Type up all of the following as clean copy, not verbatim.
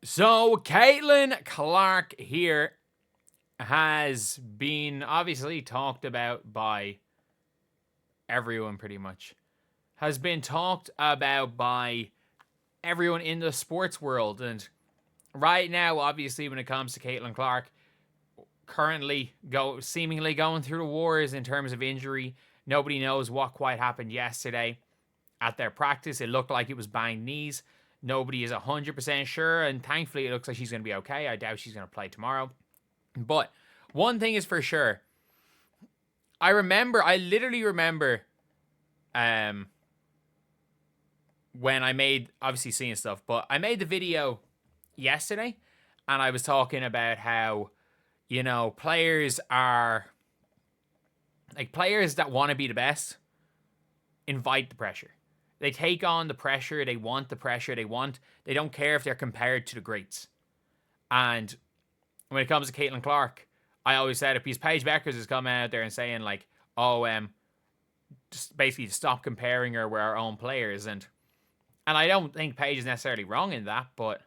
So, Caitlin Clark here has been obviously talked about by everyone pretty much. Has been talked about by everyone in the sports world. And right now, obviously, when it comes to Caitlin Clark, currently seemingly going through the wars in terms of injury. Nobody knows what quite happened yesterday at their practice. It looked like it was banged knees. Nobody is 100% sure, and thankfully it looks like she's going to be okay. I doubt she's going to play tomorrow. But one thing is for sure. I literally remember when I made, obviously seeing stuff, but I made the video yesterday, and I was talking about how, players are, players that want to be the best invite the pressure. They take on the pressure. They want the pressure. They don't care if they're compared to the greats. And when it comes to Caitlin Clark, I always said it because Paige Bueckers is coming out there and saying just basically stop comparing her with our own players. And I don't think Paige is necessarily wrong in that, but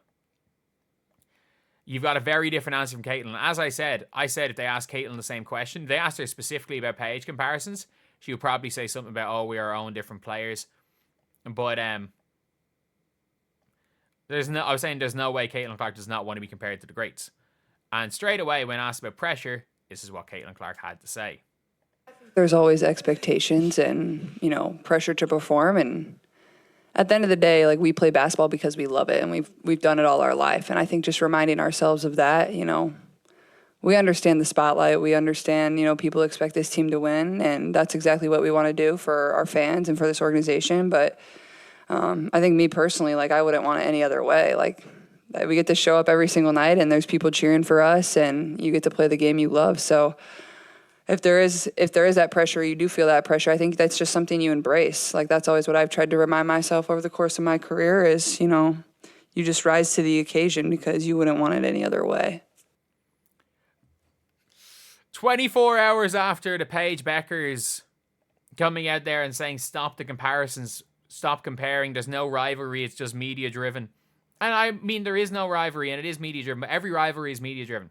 you've got a very different answer from Caitlin. As I said if they asked Caitlin the same question, they asked her specifically about Paige comparisons, she would probably say something about, we are our own different players. But I was saying there's no way Caitlin Clark does not want to be compared to the greats. And straight away, when asked about pressure, this is what Caitlin Clark had to say. There's always expectations and, pressure to perform. And at the end of the day, we play basketball because we love it, and we've done it all our life. And I think just reminding ourselves of that, we understand the spotlight. We understand, people expect this team to win, and that's exactly what we want to do for our fans and for this organization. But I think me personally, I wouldn't want it any other way. We get to show up every single night, and there's people cheering for us, and you get to play the game you love. So if there is that pressure, you do feel that pressure, I think that's just something you embrace. That's always what I've tried to remind myself over the course of my career is, you just rise to the occasion because you wouldn't want it any other way. 24 hours after the Paige Bueckers coming out there and saying, stop the comparisons, stop comparing, there's no rivalry, it's just media-driven. And I mean, there is no rivalry, and it is media-driven, but every rivalry is media-driven.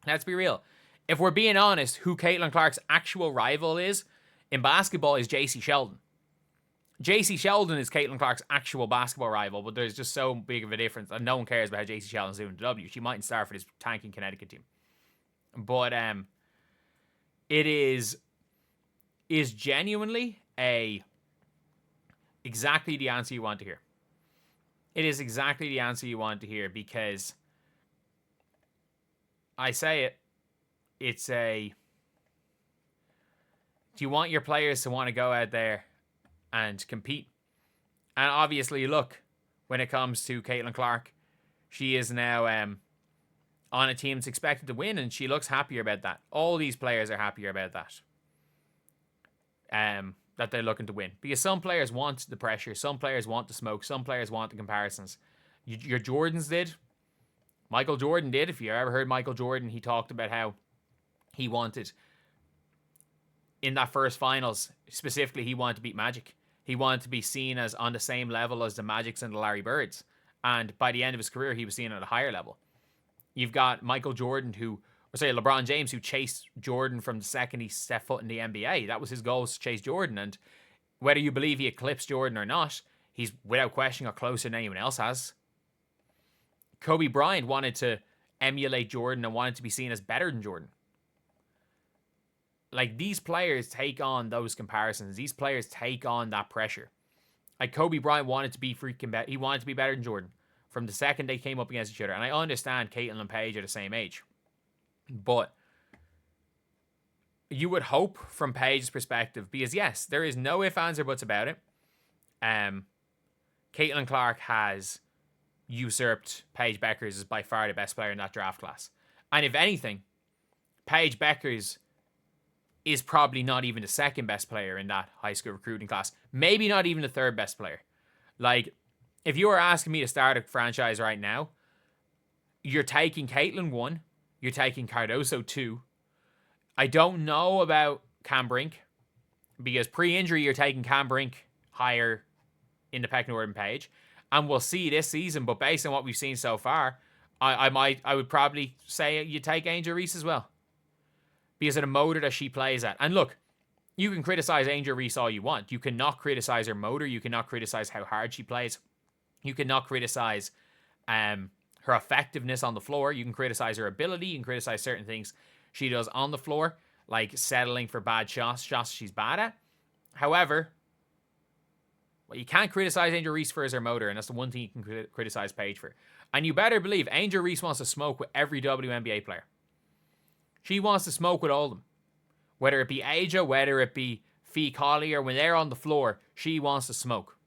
Let's be real. If we're being honest, who Caitlin Clark's actual rival is in basketball is J.C. Sheldon. J.C. Sheldon is Caitlin Clark's actual basketball rival, but there's just so big of a difference, and no one cares about how J.C. Sheldon's doing the W. She mightn't start for this tanking Connecticut team. But it is genuinely exactly the answer you want to hear. It is exactly the answer you want to hear because I say do you want your players to want to go out there and compete? And obviously, look, when it comes to Caitlin Clark, she is now on a team that's expected to win, and she looks happier about that. All these players are happier about that. That they're looking to win. Because some players want the pressure, some players want the smoke, some players want the comparisons. Your Jordans did. Michael Jordan did. If you ever heard Michael Jordan, he talked about how he wanted, in that first finals, specifically, he wanted to beat Magic. He wanted to be seen as on the same level as the Magics and the Larry Birds. And by the end of his career, he was seen at a higher level. You've got Michael Jordan LeBron James, who chased Jordan from the second he stepped foot in the NBA. That was his goal, was to chase Jordan. And whether you believe he eclipsed Jordan or not, he's without question got closer than anyone else has. Kobe Bryant wanted to emulate Jordan and wanted to be seen as better than Jordan. These players take on those comparisons. These players take on that pressure. Kobe Bryant wanted to be he wanted to be better than Jordan from the second they came up against each other. And I understand Caitlin and Paige are the same age. But you would hope from Paige's perspective, because yes, there is no ifs, ands, or buts about it. Caitlin Clark has usurped Paige Bueckers as by far the best player in that draft class. And if anything, Paige Bueckers is probably not even the second best player in that high school recruiting class. Maybe not even the third best player. If you were asking me to start a franchise right now, you're taking Caitlin 1, you're taking Cardoso 2. I don't know about Cam Brink, because pre-injury you're taking Cam Brink higher in the pecking order than Paige. And we'll see this season, but based on what we've seen so far, I would probably say you take Angel Reese as well, because of the motor that she plays at. And look, you can criticize Angel Reese all you want. You cannot criticize her motor. You cannot criticize how hard she plays. You cannot criticize her effectiveness on the floor. You can criticize her ability. You can criticize certain things she does on the floor, like settling for bad shots she's bad at. However, what you can't criticize Angel Reese for is her motor, and that's the one thing you can criticize Paige for. And you better believe Angel Reese wants to smoke with every WNBA player. She wants to smoke with all of them. Whether it be Aja, whether it be Fee Collier, when they're on the floor, she wants to smoke.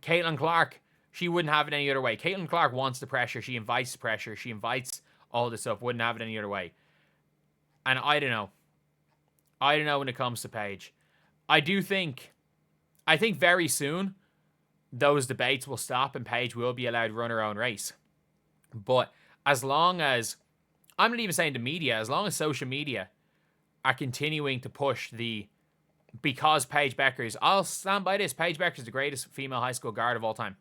Caitlin Clark, she wouldn't have it any other way. Caitlin Clark wants the pressure. She invites the pressure. She invites all this stuff. Wouldn't have it any other way. And I don't know. I don't know when it comes to Paige. I think very soon those debates will stop and Paige will be allowed to run her own race. But as long as, I'm not even saying the media, as long as social media are continuing to push because Paige Bueckers, I'll stand by this, Paige Bueckers is the greatest female high school guard of all time.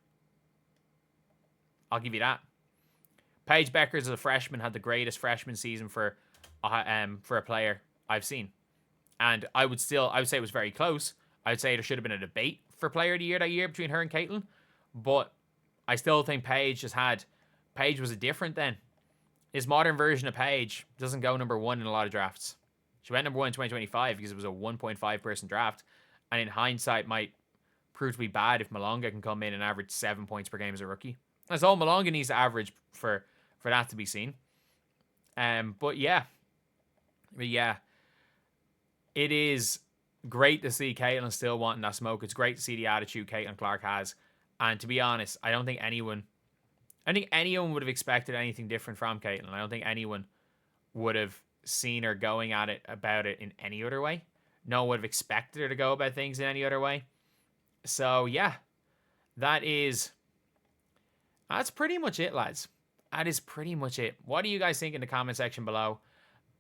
I'll give you that. Paige Bueckers as a freshman had the greatest freshman season for a player I've seen. And I would say it was very close. I would say there should have been a debate for player of the year that year between her and Caitlin. But I still think Paige was a different then. His modern version of Paige doesn't go number 1 in a lot of drafts. She went number 1 in 2025 because it was a 1.5 person draft. And in hindsight might prove to be bad if Malonga can come in and average 7 points per game as a rookie. That's all Malonga needs to average for that to be seen. But yeah. It is great to see Caitlin still wanting that smoke. It's great to see the attitude Caitlin Clark has. And to be honest, I don't think anyone would have expected anything different from Caitlin. I don't think anyone would have seen her going at it about it in any other way. No one would have expected her to go about things in any other way. So yeah, that's pretty much it, lads. That is pretty much it. What do you guys think in the comment section below?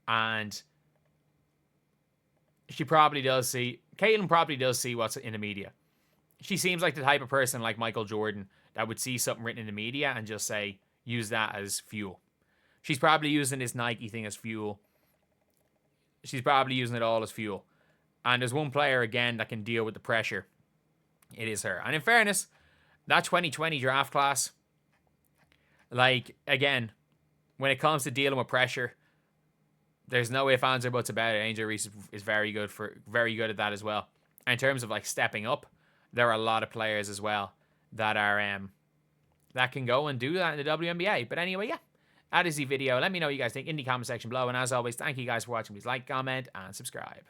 And Caitlin probably does see what's in the media. She seems like the type of person like Michael Jordan that would see something written in the media and just say, use that as fuel. She's probably using this Nike thing as fuel. She's probably using it all as fuel. And there's one player, again, that can deal with the pressure. It is her. And in fairness, that 2020 draft class, like, again, when it comes to dealing with pressure, there's no ifs, ands, or buts about it. Angel Reese is very good at that as well. And in terms of like stepping up, there are a lot of players as well that can go and do that in the WNBA. But anyway, yeah, that is the video. Let me know what you guys think in the comment section below. And as always, thank you guys for watching. Please like, comment, and subscribe.